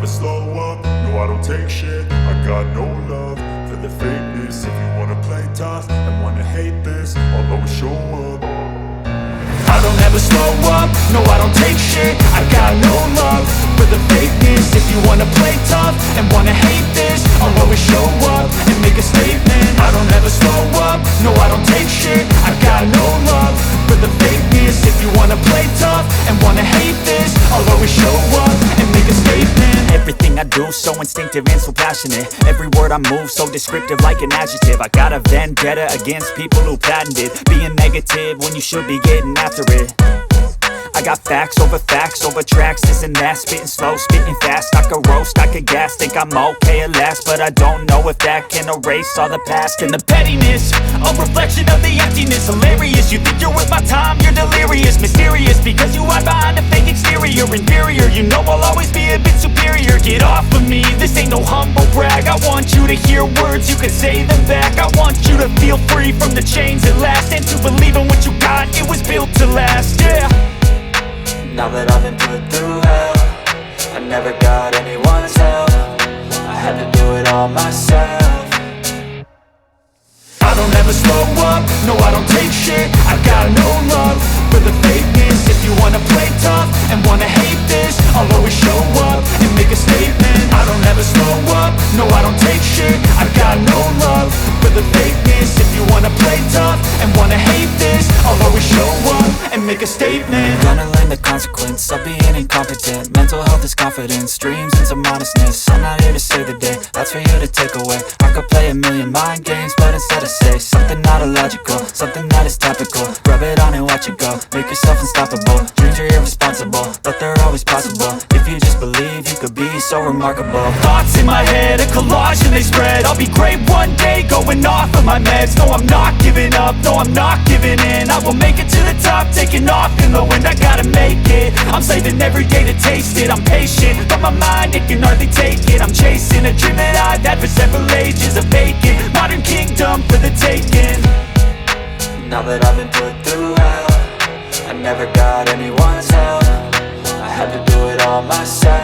slow up, no I don't take shit. I got no love for the fakeness. If you wanna play tough and wanna hate this, I'll always show up. I don't ever slow up, no I don't take shit. I got no love for the fakeness. If you wanna play tough and wanna hate this, I'll always show up and make a statement. I don't ever slow up, no I don't take shit. I got no love for the fakeness. If you wanna play tough and wanna hate this, I'll always show up and make a statement. Everything I do so instinctive and so passionate. Every word I move so descriptive like an adjective. I got a vendetta against people who patented being negative when you should be getting after it. I got facts over tracks, this and that. Spitting slow, spitting fast, I could roast, I could gas. Think I'm okay at last, but I don't know if that can erase all the past. And the pettiness, a reflection of the emptiness. Hilarious, you think you're worth my time, you're delirious. Mysterious, because you hide behind a fake exterior. Inferior, you know I'll always be a bit superior. Get off of me, this ain't no humble brag. I want you to hear words, you can say them back. I want you to feel free from the chains at last, and to believe in what you got, it was built to last, yeah. Now that I've been put through hell, I never got anyone's help. I had to do it all myself. I don't ever slow up, no I don't take shit. I got no love for the fakeness. If you wanna play tough and wanna hate this, I'll always show up and make a statement. I don't ever slow up, no I don't take shit. I got no love for the fakeness. If you wanna play tough and wanna hate this, I'll always show up and make a statement. Gonna learn the consequence of being incompetent. Mental health is confidence, dreams and some honestness. I'm not here to save the day, that's for you to take away. I could play a million mind games, but instead I say something not illogical, something that is topical. Rub it on and watch it go, make yourself unstoppable. Dreams are irresponsible, but they're always possible. If you just believe, you could be so remarkable. Thoughts in my head, a collage and they spread. I'll be great one day, going off of my meds. No, I'm not giving up, no, I'm not giving in. I will make it to the top, taking off in the wind. I gotta make it, I'm saving every day to taste it. I'm patient, but my mind, it can hardly take it. I'm chasing a dream that I've had for several ages. A vacant, modern kingdom for the taking. Now that I've been put through hell, I never got anyone's help. I had to do it all myself.